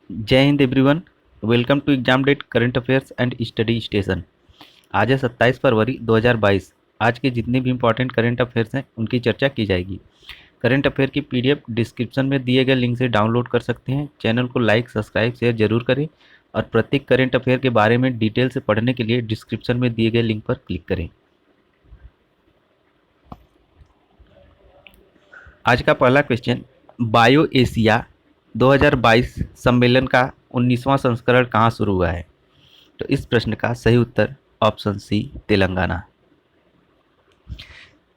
जय Hind everyone. Welcome to exam date current affairs and study station. आज है 27 फरवरी 2022। आज के जितने भी इंपॉर्टेंट करंट अफेयर्स हैं उनकी चर्चा की जाएगी। करंट अफेयर की पीडीएफ डिस्क्रिप्शन में दिए गए लिंक से डाउनलोड कर सकते हैं। चैनल को लाइक सब्सक्राइब शेयर जरूर करें और प्रत्येक करंट अफेयर के बारे में डिटेल से पढ़ने के लिए डिस्क्रिप्शन में दिए गए लिंक पर क्लिक करें। आज का पहला क्वेश्चन, बायो एशिया 2022 सम्मेलन का 19वां संस्करण कहाँ शुरू हुआ है? तो इस प्रश्न का सही उत्तर option C, Telangana.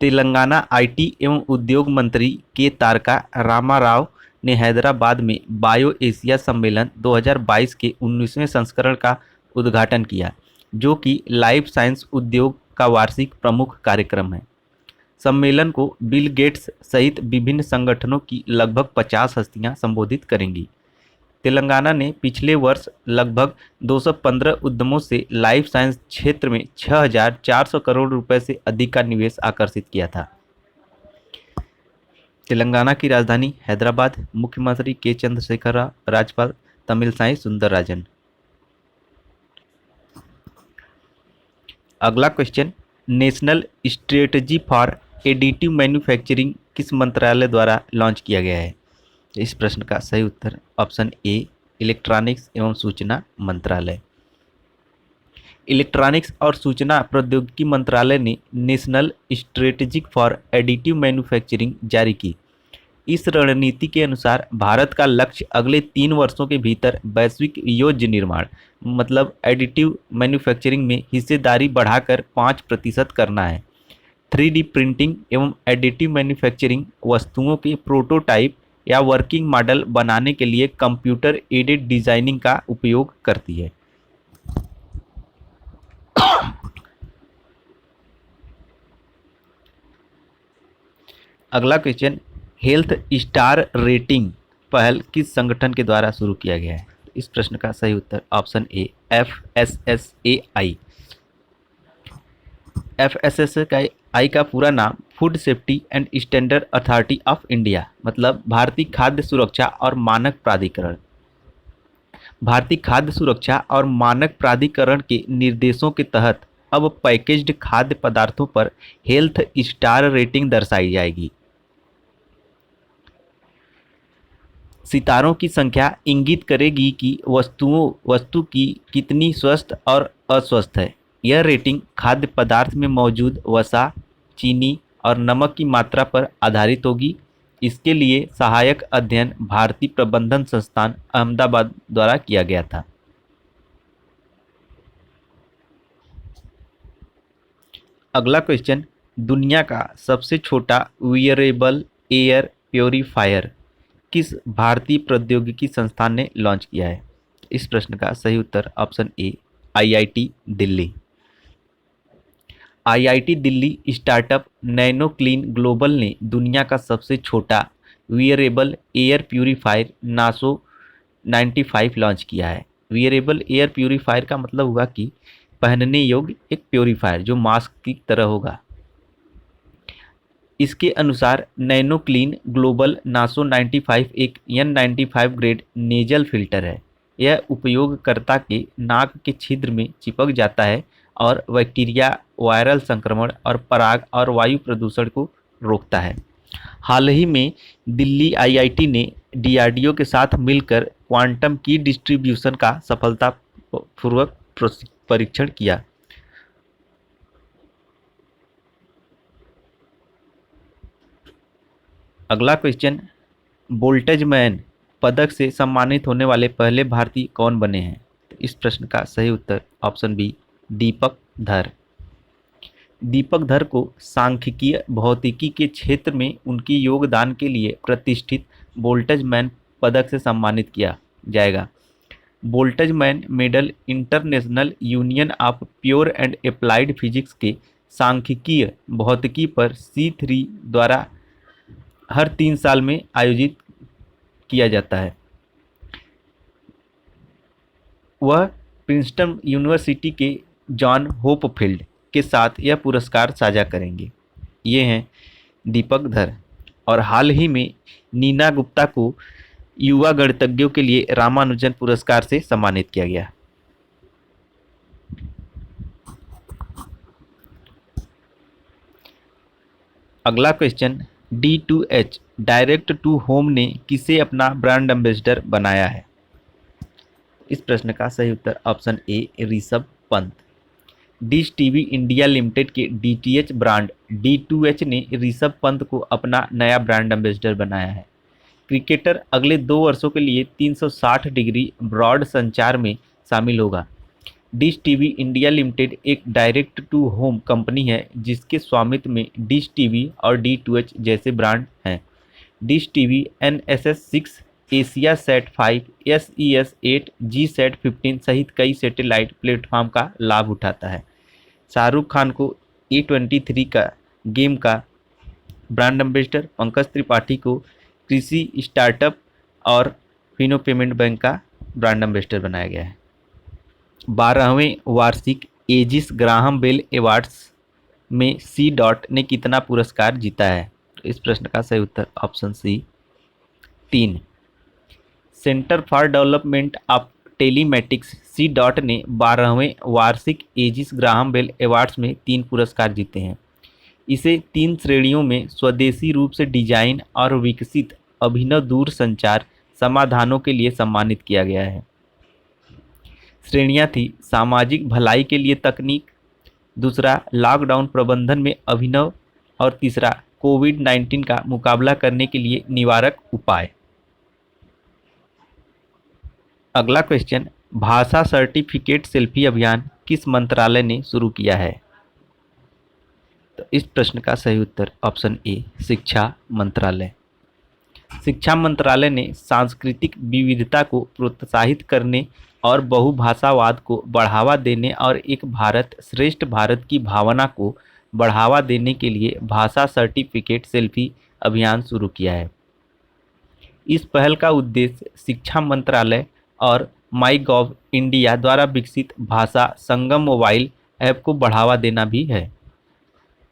Telangana IT एवं उद्योग मंत्री के तारका रामाराव ने हैदराबाद में बायो एशिया सम्मेलन 2022 के 19वें संस्करण का उद्घाटन किया, जो कि लाइफ साइंस उद्योग का वार्षिक प्रमुख कार्यक्रम है। सम्मेलन को बिल गेट्स सहित विभिन्न संगठनों की लगभग 50 हस्तियां संबोधित करेंगी। तेलंगाना ने पिछले वर्ष लगभग 215 उद्यमों से लाइफ साइंस क्षेत्र में 6,400 करोड़ रुपए से अधिक का निवेश आकर्षित किया था। तेलंगाना की राजधानी हैदराबाद। मुख्यमंत्री के चंद्रशेखर राव, राज्यपाल तमिलसाई सुंदरराजन। अगला question, national strategy for additive manufacturing किस मंत्रालय द्वारा लॉन्च किया गया है? इस प्रश्न का सही उत्तर ऑप्शन ए, इलेक्ट्रॉनिक्स एवं सूचना मंत्रालय। इलेक्ट्रॉनिक्स और सूचना प्रौद्योगिकी मंत्रालय ने national strategic for additive manufacturing जारी की। इस रणनीति के अनुसार भारत का लक्ष्य अगले 3 वर्षों के भीतर वैश्विक योज्य निर्माण मतलब एडिटिव मैन्युफैक्चरिंग में हिस्सेदारी बढ़ाकर 5% करना है। 3D प्रिंटिंग एवं एडिटिव मैन्युफैक्चरिंग वस्तुओं के प्रोटोटाइप या वर्किंग मॉडल बनाने के लिए कंप्यूटर एडेड डिजाइनिंग का उपयोग करती है। अगला क्वेश्चन, हेल्थ स्टार रेटिंग पहल किस संगठन के द्वारा शुरू किया गया है? इस प्रश्न का सही उत्तर ऑप्शन ए, FSSAI। FSSAI का पूरा नाम food safety and standard authority of India मतलब भारतीय खाद्य सुरक्षा और मानक प्राधिकरण। भारतीय खाद्य सुरक्षा और मानक प्राधिकरण के निर्देशों के तहत अब पैकेज्ड खाद्य पदार्थों पर हेल्थ स्टार रेटिंग दर्शाई जाएगी। सितारों की संख्या इंगित करेगी कि वस्तु की कितनी स्वस्थ और अस्वस्थ है। यह रेटिंग खाद्य पदार्थ में मौजूद वसा, चीनी और नमक की मात्रा पर आधारित होगी। इसके लिए सहायक अध्ययन भारतीय प्रबंधन संस्थान अहमदाबाद द्वारा किया गया था। अगला क्वेश्चन, दुनिया का सबसे छोटा वियरेबल एयर प्योरीफायर किस भारतीय प्रौद्योगिकी संस्थान ने लॉन्च किया है? इस प्रश्न का सही उत्तर option A, IIT Delhi. IIT Delhi startup nano clean global ने दुनिया का सबसे छोटा वियरेबल एयर प्यूरीफायर नासो 95 लॉन्च किया है। वियरेबल एयर प्यूरीफायर का मतलब हुआ कि पहनने योग्य एक प्यूरीफायर जो मास्क की तरह होगा। इसके अनुसार नैनो क्लीन ग्लोबल नासो 95 एक N95 ग्रेड नेजल फिल्टर है। यह उपयोगकर्ता के नाक के छिद्र में चिपक जाता है और बैक्टीरिया, वायरल संक्रमण और पराग और वायु प्रदूषण को रोकता है। हाल ही में दिल्ली IIT ने DRDO के साथ मिलकर क्वांटम की डिस्ट्रीब्यूशन का सफलतापूर्वक परीक्षण किया। अगला क्वेश्चन, वोल्टेज मैन पदक से सम्मानित होने वाले पहले भारतीय कौन बने हैं? तो इस प्रश्न का सही उत्तर ऑप्शन बी, दीपक धर। दीपक धर को सांख्यिकीय भौतिकी के क्षेत्र में उनकी योगदान के लिए प्रतिष्ठित वोल्टेज मैन पदक से सम्मानित किया जाएगा। Voltage man medal international union of pure and applied physics के सांख्यिकीय भौतिकी पर C3 द्वारा हर 3 साल में आयोजित किया जाता है। वह प्रिंसटन यूनिवर्सिटी के जॉन होपफील्ड के साथ यह पुरस्कार साझा करेंगे। ये हैं दीपक धर। और हाल ही में नीना गुप्ता को युवा गणितज्ञों के लिए रामानुजन पुरस्कार से सम्मानित किया गया। अगला question, D2H direct to home ने किसे अपना ब्रांड एम्बेसडर बनाया है? इस प्रश्न का सही उत्तर option A Rishabh Pant. Dish TV India Limited के DTH ब्रांड D2H ने ऋषभ पंत को अपना नया ब्रांड एम्बेसडर बनाया है। क्रिकेटर अगले 2 वर्षों के लिए 360 डिग्री ब्रॉड संचार में शामिल होगा। डिश टीवी इंडिया लिमिटेड एक डायरेक्ट टू होम कंपनी है जिसके स्वामित्व में डिश टीवी और D2H जैसे ब्रांड हैं। Dish TV NSS6, Asia set 5, SES8, GSAT 15 सहित कई सैटेलाइट प्लेटफॉर्म का लाभ उठाता है। शाहरुख खान को A23 का गेम का ब्रांड एम्बेसडर, पंकज त्रिपाठी को कृषि स्टार्टअप और फिनो पेमेंट बैंक का ब्रांड एम्बेसडर बनाया गया है। 12वें वार्षिक एजिस ग्राहम बेल अवार्ड्स में सी डॉट ने कितना पुरस्कार जीता है? इस प्रश्न का सही उत्तर option C 3। Centre for Development of Telematics C DOT ने 12वें वार्षिक एजिस ग्राहम बेल अवार्ड्स में 3 पुरस्कार जीते हैं। इसे 3 श्रेणियों में स्वदेशी रूप से डिजाइन और विकसित अभिनव दूर संचार समाधानों के लिए सम्मानित किया गया है। श्रेणियां थी सामाजिक भलाई के लिए तकनीक, दूसरा लॉकडाउन प्रबंधन में अभिनव और तीसरा कोविड-19 का मुकाबला करने के लिए निवारक उपाय। अगला क्वेश्चन, भाषा सर्टिफिकेट सेल्फी अभियान किस मंत्रालय ने शुरू किया है? तो इस प्रश्न का सही उत्तर ऑप्शन ए शिक्षा मंत्रालय। शिक्षा मंत्रालय ने सांस्कृतिक विविधता को प्रोत्साहित करने और बहुभाषावाद को बढ़ावा देने और एक भारत श्रेष्ठ भारत की भावना को बढ़ावा देने के लिए भाषा सर्टिफिकेट सेल्फी अभियान शुरू किया है। इस पहल का उद्देश्य शिक्षा मंत्रालय और माईगॉव इंडिया द्वारा विकसित भाषा संगम मोबाइल ऐप को बढ़ावा देना भी है।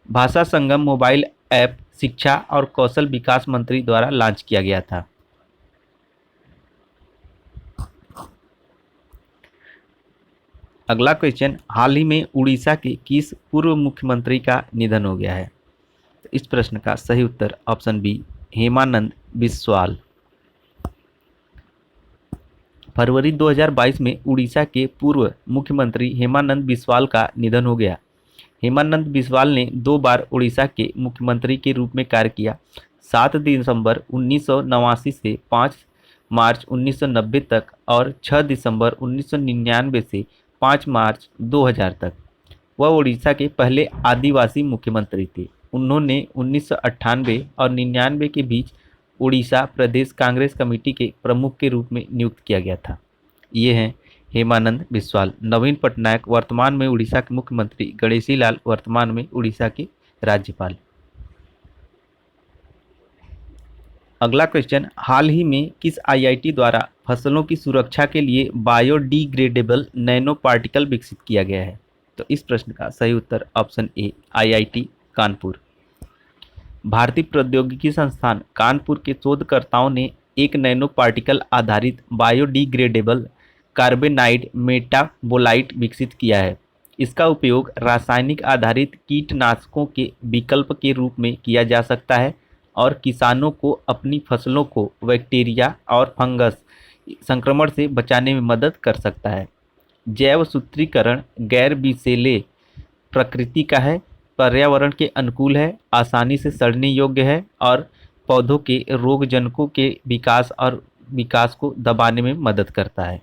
भाषा संगम मोबाइल ऐप शिक्षा और कौशल विकास मंत्री द्वारा लॉन्च किया गया था। अगला क्वेश्चन, हाल ही में उड़ीसा के किस पूर्व मुख्यमंत्री का निधन हो गया है? तो इस प्रश्न का सही उत्तर ऑप्शन बी हेमानंद बिस्वाल। फरवरी 2022 में उड़ीसा के पूर्व मुख्यमंत्री हेमानंद बिस्वाल का निधन हो गया। हेमानंद बिस्वाल ने 2 बार उड़ीसा के मुख्यमंत्री के रूप में कार्य किया। 7 दिसंबर 1989 से 5 मार्च 1990 तक और 6 दिसंबर 1999 से 5 मार्च 2000 तक वह उड़ीसा के पहले आदिवासी मुख्यमंत्री थे। उन्होंने 1998 और 99 के बीच उड़ीसा प्रदेश कांग्रेस कमेटी के प्रमुख के रूप में नियुक्त किया गया था। ये हैं हेमानंद बिस्वाल। नवीन पटनायक वर्तमान में उड़ीसा के मुख्यमंत्री, गणेशी लाल वर्तमान में उड़ीसा के राज्यपाल। अगला क्वेश्चन, हाल ही में किस IIT द्वारा फसलों की सुरक्षा के लिए बायोडिग्रेडेबल नैनो पार्टिकल विकसित किया गया है? तो इस प्रश्न का सही उत्तर ऑप्शन ए IIT कानपुर। भारतीय प्रौद्योगिकी संस्थान कानपुर के शोधकर्ताओं ने एक नैनो पार्टिकल आधारित बायोडिग्रेडेबल कार्बेनाइड मेटाबोलाइट विकसित किया है। इसका उपयोग रासायनिक आधारित कीटनाशकों के विकल्प के रूप में किया जा सकता है और किसानों को अपनी फसलों को बैक्टीरिया और फंगस संक्रमण से बचाने में मदद कर सकता है। जैव सूत्रीकरण गैर विषैले प्रकृति का है, पर्यावरण के अनुकूल है, आसानी से सड़ने योग्य है और पौधों के रोगजनकों के विकास को दबाने में मदद करता है।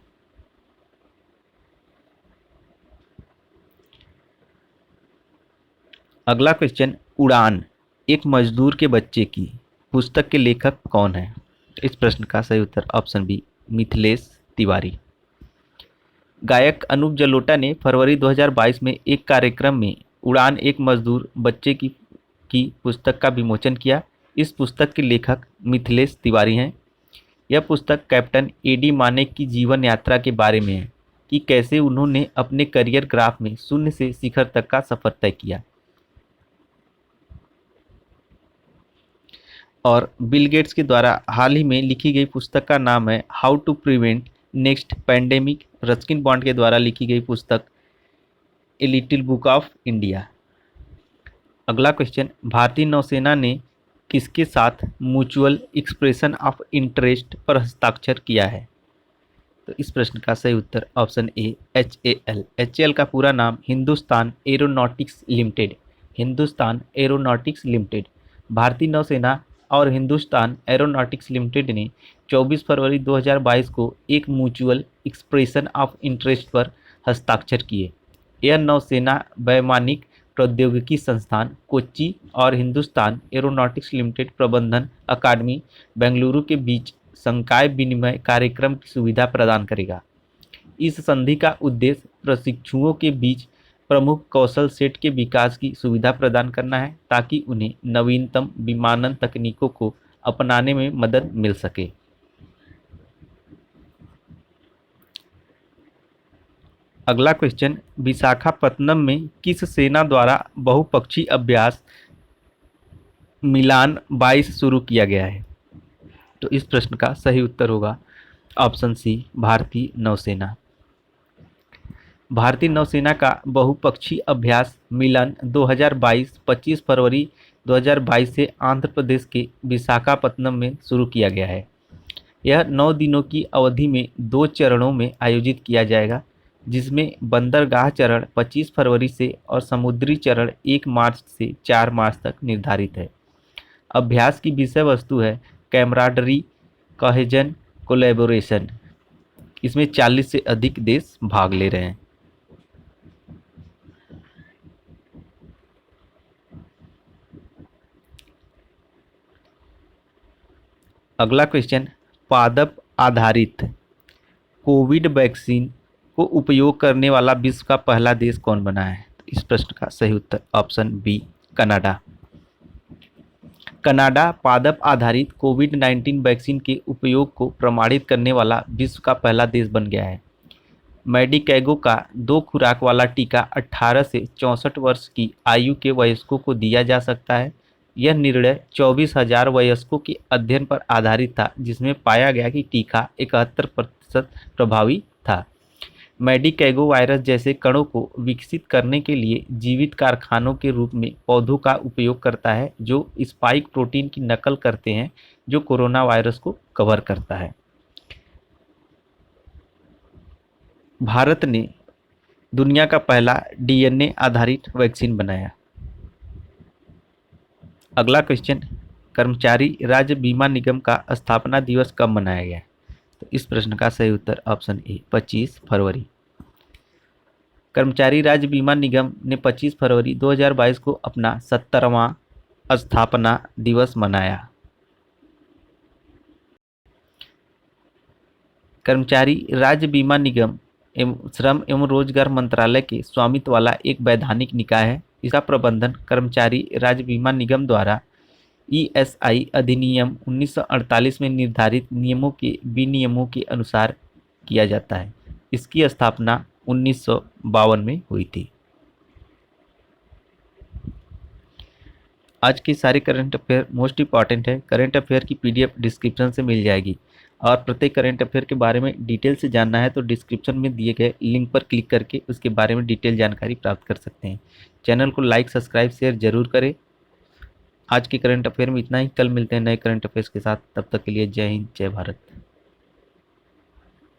अगला क्वेश्चन, उड़ान एक मजदूर के बच्चे की पुस्तक के लेखक कौन है? इस प्रश्न का सही उत्तर ऑप्शन बी मिथिलेश तिवारी। गायक अनूप जलोटा ने फरवरी 2022 में एक कार्यक्रम में उड़ान एक मजदूर बच्चे की पुस्तक का विमोचन किया। इस पुस्तक के लेखक मिथिलेश तिवारी हैं। यह पुस्तक कैप्टन AD मानेक की जीवन यात्रा के बारे में है कि कैसे उन्होंने अपने करियर ग्राफ में शून्य से शिखर तक का सफर तय किया। और बिल गेट्स के द्वारा हाल ही में लिखी गई पुस्तक का नाम है how to prevent next pandemic. Ruskin Bond के द्वारा लिखी गई पुस्तक a little book of India. अगला क्वेश्चन, भारतीय नौसेना ने किसके साथ म्यूचुअल एक्सप्रेशन ऑफ इंटरेस्ट पर हस्ताक्षर किया है? तो इस प्रश्न का सही उत्तर ऑप्शन ए HAL। HAL का पूरा नाम Hindustan aeronautics limited. Hindustan aeronautics limited. भारतीय नौसेना और हिंदुस्तान एरोनॉटिक्स लिमिटेड ने 24 फरवरी 2022 को एक म्यूचुअल एक्सप्रेशन ऑफ इंटरेस्ट पर हस्ताक्षर किए। यह नौसेना वैमानिक प्रौद्योगिकी संस्थान कोच्चि और हिंदुस्तान एरोनॉटिक्स लिमिटेड प्रबंधन अकादमी बेंगलुरु के बीच संकाय विनिमय कार्यक्रम की सुविधा प्रदान करेगा। इस संधि का उद्देश्य प्रशिक्षुओं के बीच प्रमुख कौशल सेट के विकास की सुविधा प्रदान करना है ताकि उन्हें नवीनतम विमानन तकनीकों को अपनाने में मदद मिल सके। अगला क्वेश्चन, विशाखापत्तनम में किस सेना द्वारा बहुपक्षीय अभ्यास मिलान 22 शुरू किया गया है? तो इस प्रश्न का सही उत्तर होगा ऑप्शन सी भारतीय नौसेना। भारतीय नौसेना का बहुपक्षीय अभ्यास मिलन 2022 25 फरवरी 2022 से आंध्र प्रदेश के विशाखापत्तनम में शुरू किया गया है। यह 9 दिनों की अवधि में 2 चरणों में आयोजित किया जाएगा, जिसमें बंदरगाह चरण 25 फरवरी से और समुद्री चरण 1 मार्च से 4 मार्च तक निर्धारित है। अभ्यास की विषय वस्तु है कैमराडरी, कोहेजन, कोलैबोरेशन। इसमें 40 से अधिक देश भाग ले रहे हैं। अगला क्वेश्चन, पादप आधारित कोविड वैक्सीन को उपयोग करने वाला विश्व का पहला देश कौन बना है? तो इस प्रश्न का सही उत्तर ऑप्शन बी कनाडा। कनाडा पादप आधारित कोविड-19 वैक्सीन के उपयोग को प्रमाणित करने वाला विश्व का पहला देश बन गया है। मेडिकैगो का 2 खुराक वाला टीका 18 से 64 वर्ष की आयु के वयस्कों को दिया जा सकता है। यह निर्णय 24,000 वयस्कों के अध्ययन पर आधारित था, जिसमें पाया गया कि टीका 71% प्रभावी था। मेडिकैगो वायरस जैसे कणों को विकसित करने के लिए जीवित कारखानों के रूप में पौधों का उपयोग करता है, जो स्पाइक प्रोटीन की नकल करते हैं, जो कोरोना वायरस को कवर करता है। भारत ने दुनिया का पहला DNA आधारित वैक्सीन बनाया। अगला क्वेश्चन, कर्मचारी राज्य बीमा निगम का स्थापना दिवस कब मनाया गया? तो इस प्रश्न का सही उत्तर ऑप्शन ए 25 फरवरी। कर्मचारी राज्य बीमा निगम ने 25 फरवरी 2022 को अपना 70वां स्थापना दिवस मनाया। कर्मचारी राज्य बीमा निगम श्रम एवं रोजगार मंत्रालय के स्वामित्व वाला एक वैधानिक निकाय है। इसका प्रबंधन कर्मचारी राज्य बीमा निगम द्वारा ESI अधिनियम 1948 में निर्धारित नियमों के विनियमों के अनुसार किया जाता है। इसकी स्थापना 1952 में हुई थी। आज की सारी करंट अफेयर मोस्ट इंपॉर्टेंट है। करंट अफेयर की PDF डिस्क्रिप्शन से मिल जाएगी और प्रत्येक करंट अफेयर के बारे में डिटेल से जानना है तो डिस्क्रिप्शन में दिए गए लिंक पर क्लिक करके उसके बारे में डिटेल जानकारी प्राप्त कर सकते हैं। चैनल को लाइक, सब्सक्राइब, शेयर जरूर करें। आज के करंट अफेयर में इतना ही। कल मिलते हैं नए करंट अफेयर्स के साथ। तब तक के लिए जय हिंद, जय भारत।